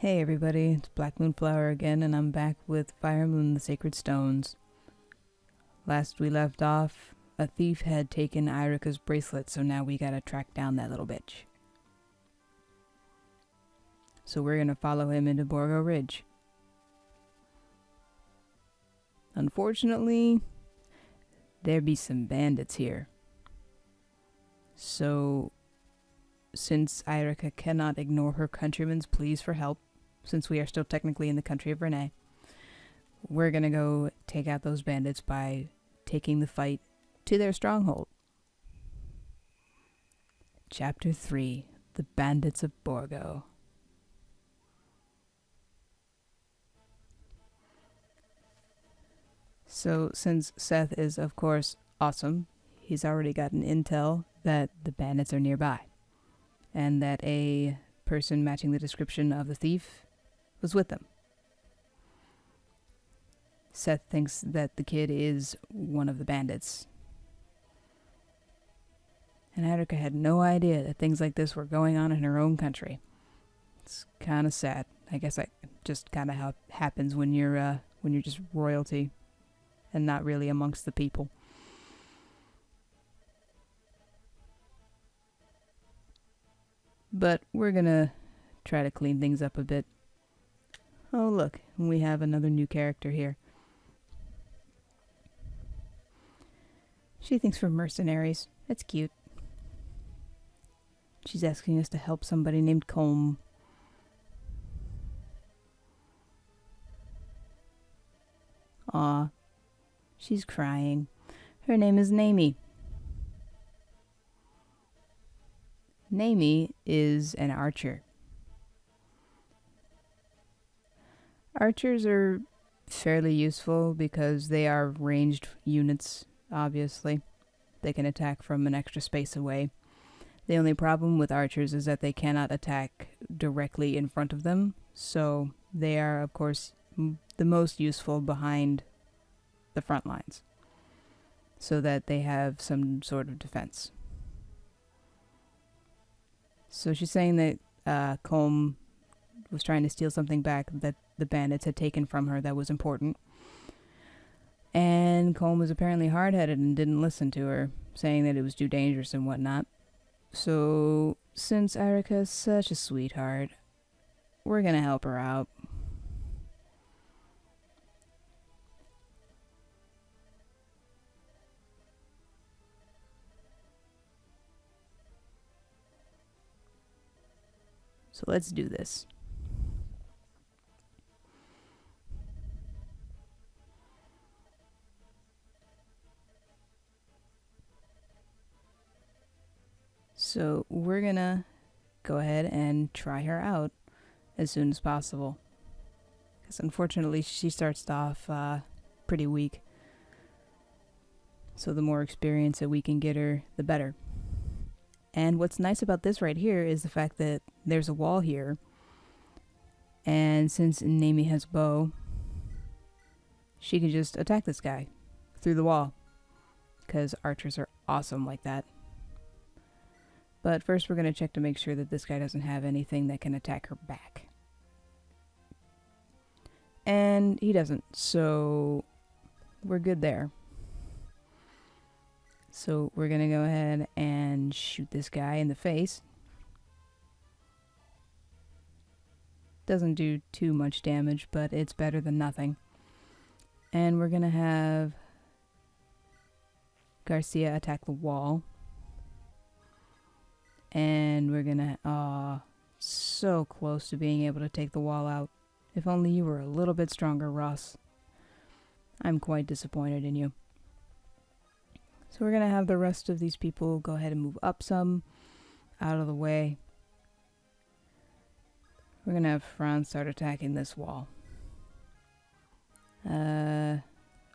Hey everybody, it's Black Moonflower again, and I'm back with Fire Emblem: The Sacred Stones. Last we left off, a thief had taken Irika's bracelet, so now we gotta track down that little bitch. So we're gonna follow him into Borgo Ridge. Unfortunately, there be some bandits here. So, since Irika cannot ignore her countrymen's pleas for help, since we are still technically in the country of Renee, we're gonna go take out those bandits by taking the fight to their stronghold. Chapter 3, The Bandits of Borgo. So, since Seth is, of course, awesome, he's already gotten intel that the bandits are nearby, and that a person matching the description of the thief was with them. Seth thinks that the kid is one of the bandits. And Attica had no idea that things like this were going on in her own country. It's kind of sad. I guess that just kind of happens when you're just royalty and not really amongst the people. But we're gonna try to clean things up a bit. Oh look, we have another new character here. She thinks we're mercenaries. That's cute. She's asking us to help somebody named Colm. Aw, she's crying. Her name is Naomi. Naomi is an archer. Archers are fairly useful because they are ranged units, obviously. They can attack from an extra space away. The only problem with archers is that they cannot attack directly in front of them, so they are, of course, the most useful behind the front lines, so that they have some sort of defense. So she's saying that Colm was trying to steal something back that the bandits had taken from her that was important. And Colm was apparently hard-headed and didn't listen to her, saying that it was too dangerous and whatnot. So, since Irika is such a sweetheart, we're gonna help her out. So let's do this. So we're gonna go ahead and try her out as soon as possible. Because unfortunately she starts off pretty weak. So the more experience that we can get her, the better. And what's nice about this right here is the fact that there's a wall here. And since Naomi has a bow, she can just attack this guy through the wall. Because archers are awesome like that. But first we're going to check to make sure that this guy doesn't have anything that can attack her back. And he doesn't, so we're good there. So we're going to go ahead and shoot this guy in the face. Doesn't do too much damage, but it's better than nothing. And we're going to have Garcia attack the wall. And we're gonna, so close to being able to take the wall out. If only you were a little bit stronger, Ross. I'm quite disappointed in you. So we're gonna have the rest of these people go ahead and move up some, out of the way. We're gonna have Franz start attacking this wall. Lance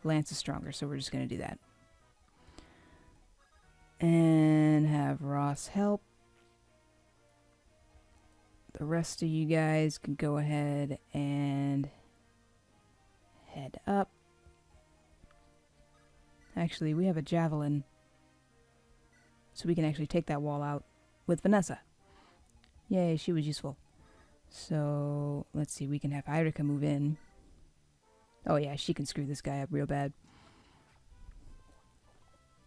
is stronger, so we're just gonna do that. And have Ross help. The rest of you guys can go ahead and head up. Actually, we have a javelin, so we can actually take that wall out with Vanessa. Yay, she was useful. So, let's see, we can have Irika move in. Oh yeah, she can screw this guy up real bad.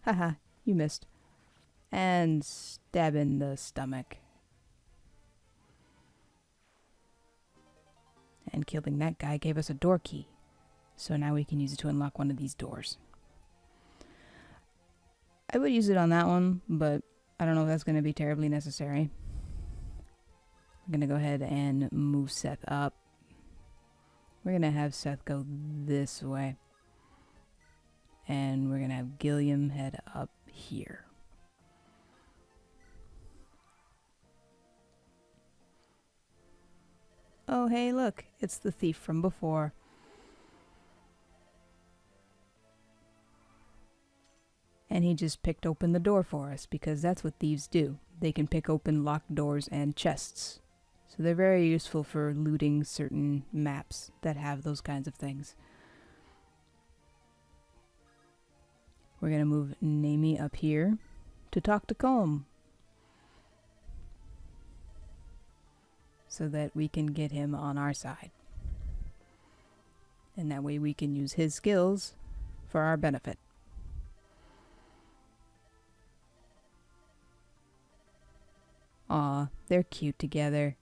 Haha, you missed. And stab in the stomach. And killing that guy gave us a door key. So now we can use it to unlock one of these doors. I would use it on that one, but I don't know if that's going to be terribly necessary. I'm going to go ahead and move Seth up. We're going to have Seth go this way. And we're going to have Gilliam head up here. Oh, hey, look. It's the thief from before. And he just picked open the door for us, because that's what thieves do. They can pick open locked doors and chests. So they're very useful for looting certain maps that have those kinds of things. We're going to move Naomi up here to talk to Colm, so that we can get him on our side. And that way we can use his skills for our benefit. Aw, they're cute together.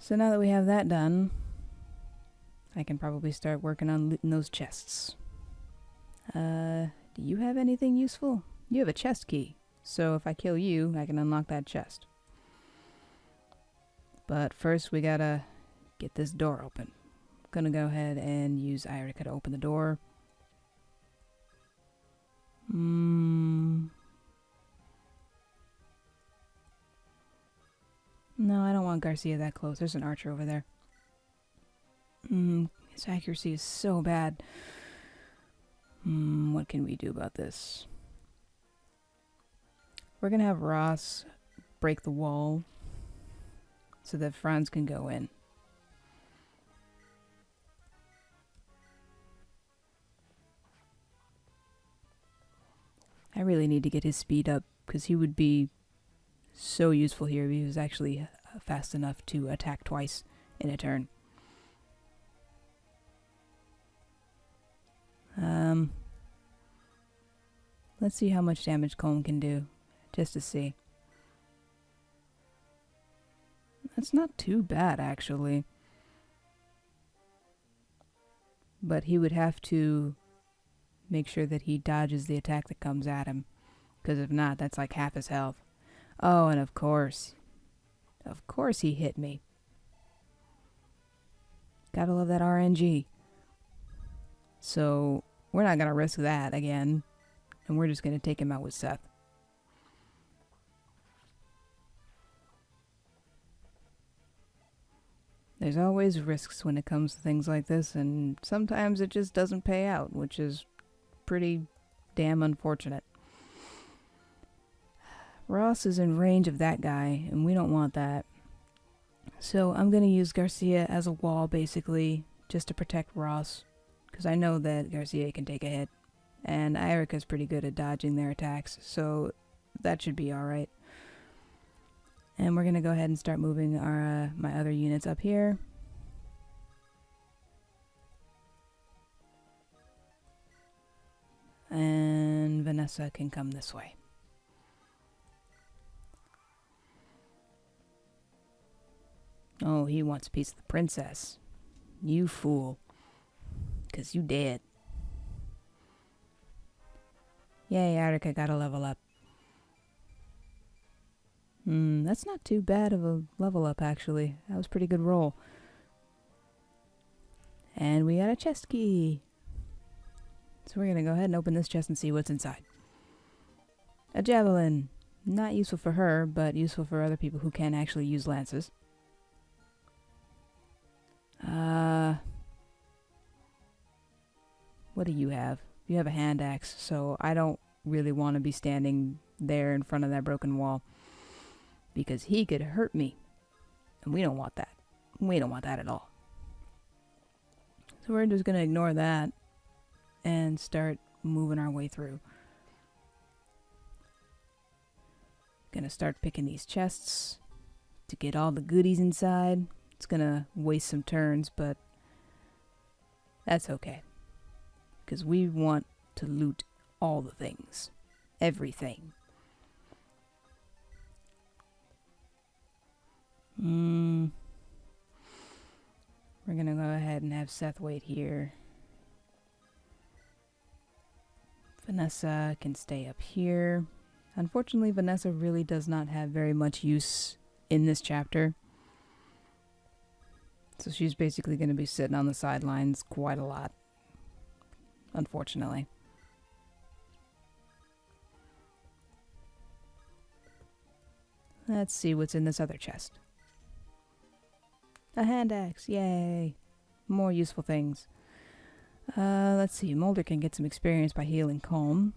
So now that we have that done, I can probably start working on looting those chests. Do you have anything useful? You have a chest key, so if I kill you, I can unlock that chest. But first we gotta get this door open. I'm gonna go ahead and use Irika to open the door. No, I don't want Garcia that close. There's an archer over there. His accuracy is so bad. What can we do about this? We're gonna have Ross break the wall so that Franz can go in. I really need to get his speed up, because he would be so useful here if he was actually fast enough to attack twice in a turn. Let's see how much damage Colm can do, just to see. That's not too bad, actually. But he would have to make sure that he dodges the attack that comes at him, because if not, that's like half his health. Oh, and of course he hit me. Gotta love that RNG. So we're not gonna risk that again, and we're just gonna take him out with Seth. There's always risks when it comes to things like this, and sometimes it just doesn't pay out, which is pretty damn unfortunate. Ross is in range of that guy, and we don't want that. So I'm going to use Garcia as a wall, basically, just to protect Ross, because I know that Garcia can take a hit, and Irika's pretty good at dodging their attacks, so that should be alright. And we're going to go ahead and start moving our my other units up here. And Vanessa can come this way. Oh, he wants a piece of the princess. You fool. 'Cause you dead. Yay, Irika got a level up. That's not too bad of a level up, actually. That was a pretty good roll. And we got a chest key. So we're going to go ahead and open this chest and see what's inside. A javelin. Not useful for her, but useful for other people who can actually use lances. What do you have? You have a hand axe, so I don't really want to be standing there in front of that broken wall, because he could hurt me, and we don't want that. We don't want that at all. So we're just going to ignore that and start moving our way through. Gonna start picking these chests, to get all the goodies inside. It's gonna waste some turns, but that's okay. Because we want to loot all the things. Everything. We're gonna go ahead and have Seth wait here. Vanessa can stay up here. Unfortunately, Vanessa really does not have very much use in this chapter. So she's basically going to be sitting on the sidelines quite a lot. Unfortunately. Let's see what's in this other chest. A hand axe, yay! More useful things. Let's see, Mulder can get some experience by healing Calm.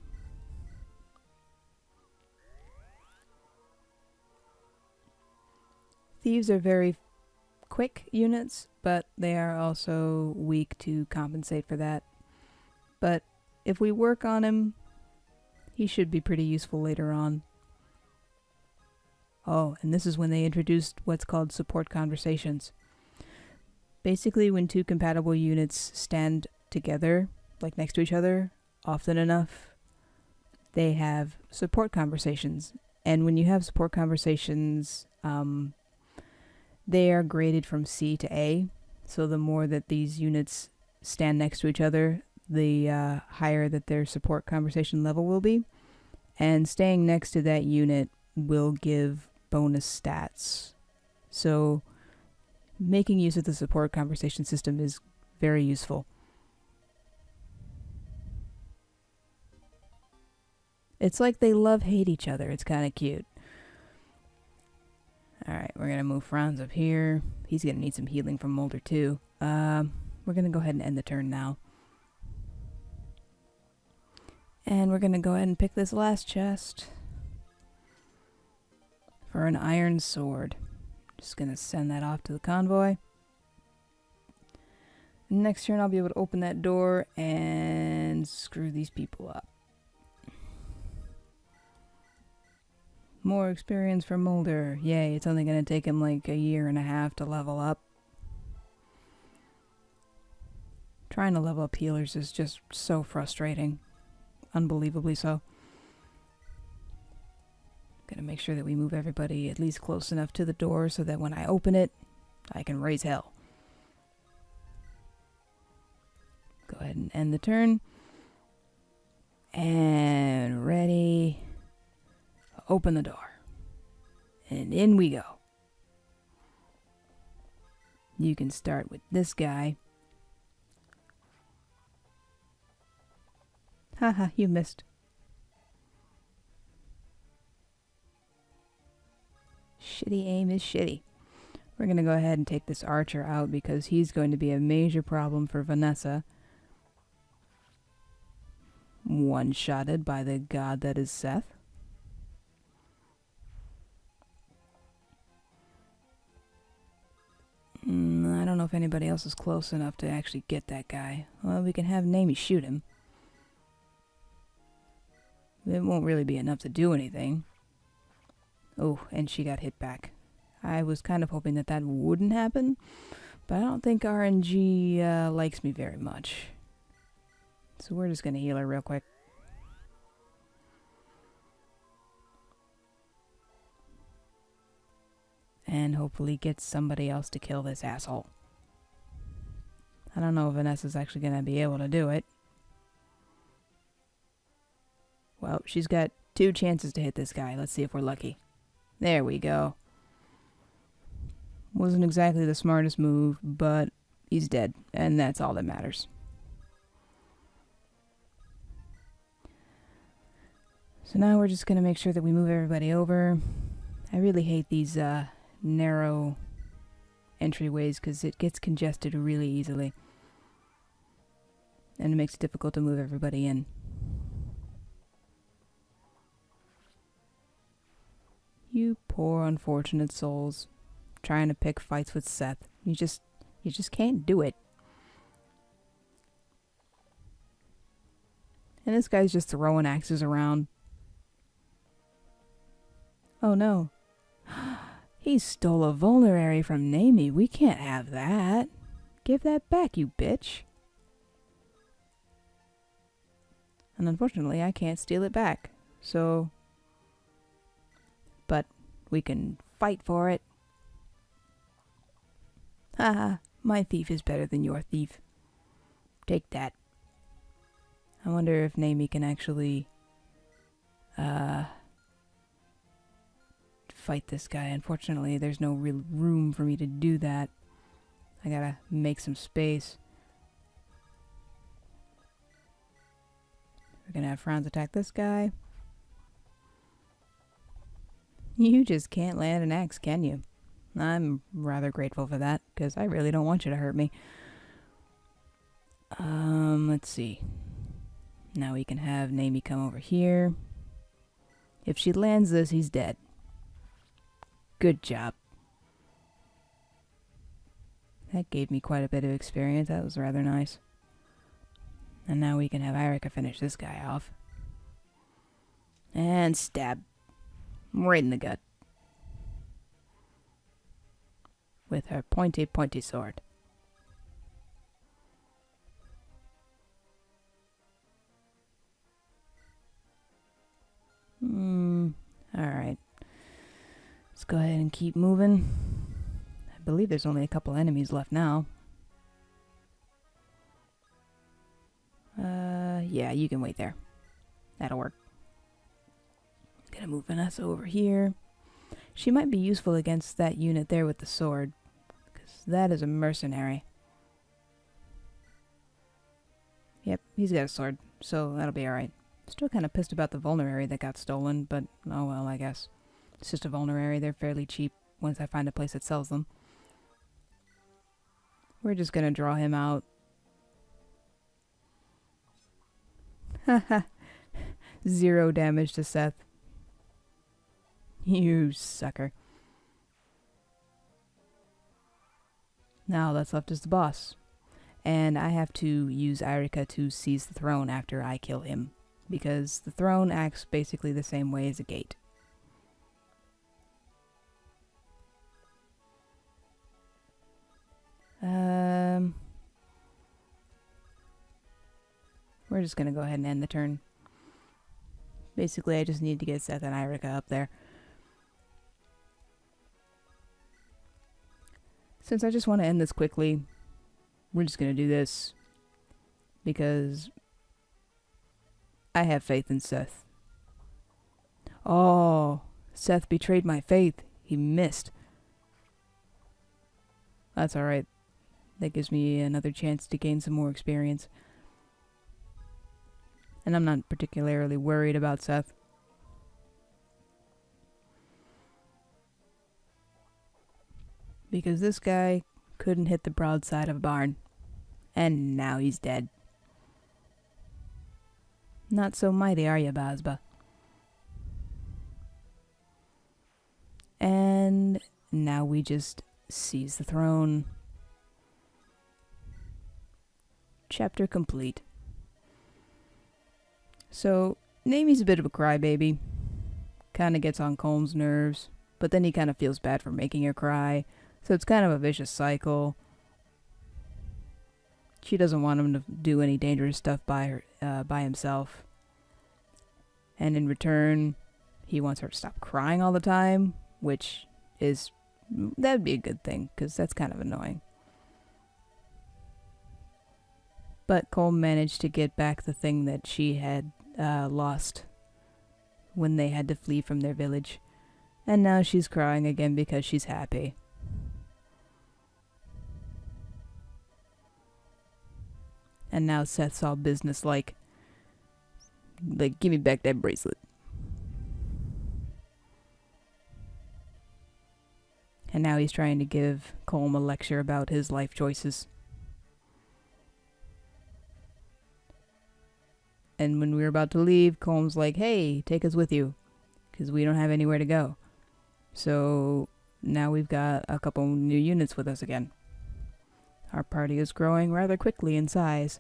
Thieves are very quick units, but they are also weak to compensate for that. But if we work on him, he should be pretty useful later on. Oh, and this is when they introduced what's called support conversations. Basically, when two compatible units stand together, like next to each other, often enough, they have support conversations. And when you have support conversations, they are graded from C to A. So the more that these units stand next to each other, the higher that their support conversation level will be. And staying next to that unit will give bonus stats. So making use of the support conversation system is very useful. It's like they love-hate each other. It's kind of cute. Alright, we're going to move Franz up here. He's going to need some healing from Mulder too. We're going to go ahead and end the turn now. And we're going to go ahead and pick this last chest for an iron sword. Just going to send that off to the convoy. Next turn I'll be able to open that door and screw these people up. More experience for Mulder. Yay, it's only going to take him like a year and a half to level up. Trying to level up healers is just so frustrating. Unbelievably so. Gonna make sure that we move everybody at least close enough to the door so that when I open it, I can raise hell. Go ahead and end the turn. And ready. Open the door. And in we go. You can start with this guy. Haha, you missed. Shitty aim is shitty. We're going to go ahead and take this archer out because he's going to be a major problem for Vanessa. One-shotted by the god that is Seth. I don't know if anybody else is close enough to actually get that guy. Well, we can have Naomi shoot him. It won't really be enough to do anything. Oh, and she got hit back. I was kind of hoping that that wouldn't happen, but I don't think RNG likes me very much. So we're just going to heal her real quick. And hopefully get somebody else to kill this asshole. I don't know if Vanessa's actually going to be able to do it. Well, she's got 2 chances to hit this guy. Let's see if we're lucky. There we go. Wasn't exactly the smartest move, but he's dead, and that's all that matters. So now we're just going to make sure that we move everybody over. I really hate these narrow entryways because it gets congested really easily. And it makes it difficult to move everybody in. You poor unfortunate souls. Trying to pick fights with Seth. You just can't do it. And this guy's just throwing axes around. Oh no. He stole a vulnerary from Namie. We can't have that. Give that back, you bitch. And unfortunately, I can't steal it back. So... But we can fight for it. Haha, my thief is better than your thief. Take that. I wonder if Namie can actually... fight this guy. Unfortunately, there's no real room for me to do that. I gotta make some space. We're gonna have Franz attack this guy. You just can't land an axe, can you? I'm rather grateful for that, because I really don't want you to hurt me. Let's see. Now we can have Namie come over here. If she lands this, he's dead. Good job. That gave me quite a bit of experience. That was rather nice. And now we can have Erica finish this guy off. And stab. Right in the gut. With her pointy, pointy sword. Alright. Let's go ahead and keep moving. I believe there's only a couple enemies left now. Yeah, you can wait there. That'll work. Gonna move Vanessa over here. She might be useful against that unit there with the sword, because that is a mercenary. Yep, he's got a sword, so that'll be alright. Still kind of pissed about the vulnerary that got stolen, but oh well, I guess. It's just a vulnerary. They're fairly cheap once I find a place that sells them. We're just gonna draw him out. Haha. 0 damage to Seth. You sucker. Now that's left is the boss. And I have to use Erica to seize the throne after I kill him. Because the throne acts basically the same way as a gate. We're just gonna go ahead and end the turn. Basically, I just need to get Seth and Erica up there. Since I just want to end this quickly, we're just gonna do this. Because I have faith in Seth. Oh, Seth betrayed my faith. He missed. That's alright. That gives me another chance to gain some more experience. And I'm not particularly worried about Seth. Because this guy couldn't hit the broadside of a barn. And now he's dead. Not so mighty, are you, Bazba? And now we just seize the throne. Chapter complete. So, Namie's a bit of a crybaby. Kinda gets on Colm's nerves, but then he kinda feels bad for making her cry, so it's kind of a vicious cycle. She doesn't want him to do any dangerous stuff by himself. And in return, he wants her to stop crying all the time, which is... that'd be a good thing, because that's kind of annoying. But Colm managed to get back the thing that she had lost when they had to flee from their village. And now she's crying again because she's happy. And now Seth's all businesslike. Like, give me back that bracelet. And now he's trying to give Colm a lecture about his life choices. And when we were about to leave, Colm's like, hey, take us with you. Because we don't have anywhere to go. So now we've got a couple new units with us again. Our party is growing rather quickly in size.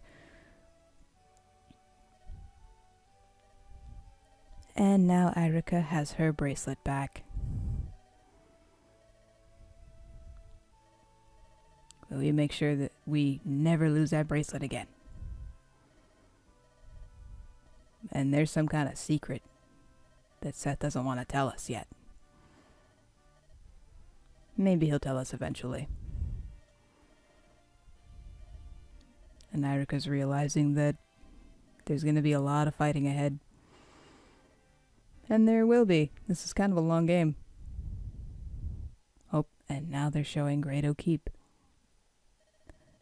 And now Erica has her bracelet back. We make sure that we never lose that bracelet again. And there's some kind of secret that Seth doesn't want to tell us yet. Maybe he'll tell us eventually. And Irika's realizing that there's going to be a lot of fighting ahead. And there will be. This is kind of a long game. Oh, and now they're showing Great Oak Keep.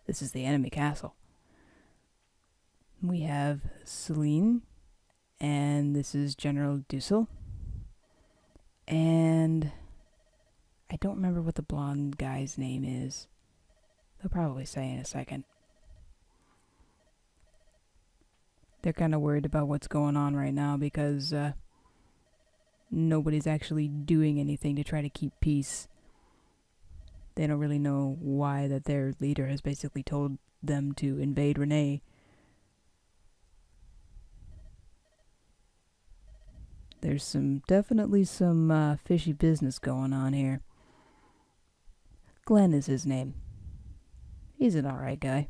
This is the enemy castle. We have Celine, and this is General Dussel. And I don't remember what the blonde guy's name is. They'll probably say in a second. They're kind of worried about what's going on right now because nobody's actually doing anything to try to keep peace. They don't really know why that their leader has basically told them to invade Renee. There's definitely some fishy business going on here. Glenn is his name. He's an alright guy.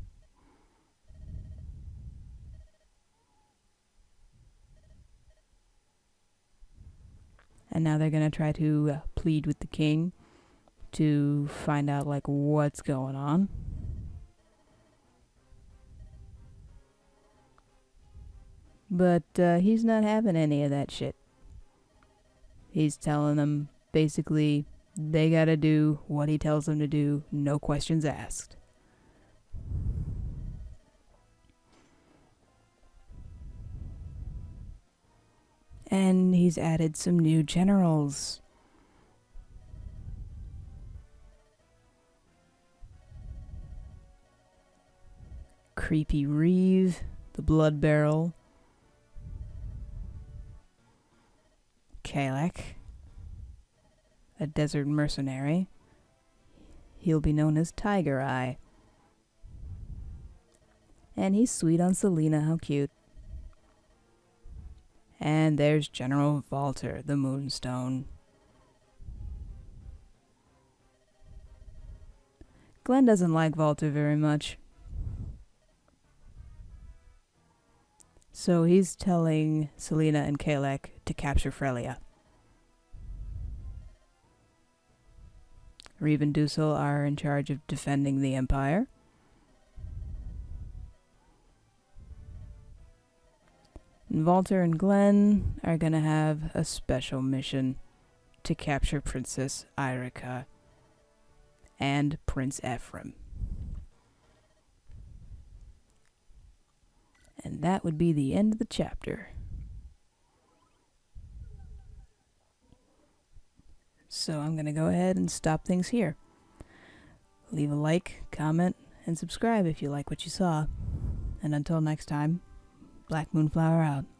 And now they're going to try to plead with the king to find out, like, what's going on. But he's not having any of that shit. He's telling them, basically, they gotta do what he tells them to do, no questions asked. And he's added some new generals. Creepy Reeve, the Blood Barrel, Kalek, a desert mercenary. He'll be known as Tiger Eye. And he's sweet on Selena, how cute. And there's General Walter, the Moonstone. Glenn doesn't like Walter very much. So he's telling Selena and Kalek to capture Frelia. Reeve and Dussel are in charge of defending the Empire. And Walter and Glenn are going to have a special mission to capture Princess Irika and Prince Ephraim. And that would be the end of the chapter. So I'm going to go ahead and stop things here. Leave a like, comment, and subscribe if you like what you saw. And until next time, Black Moonflower out.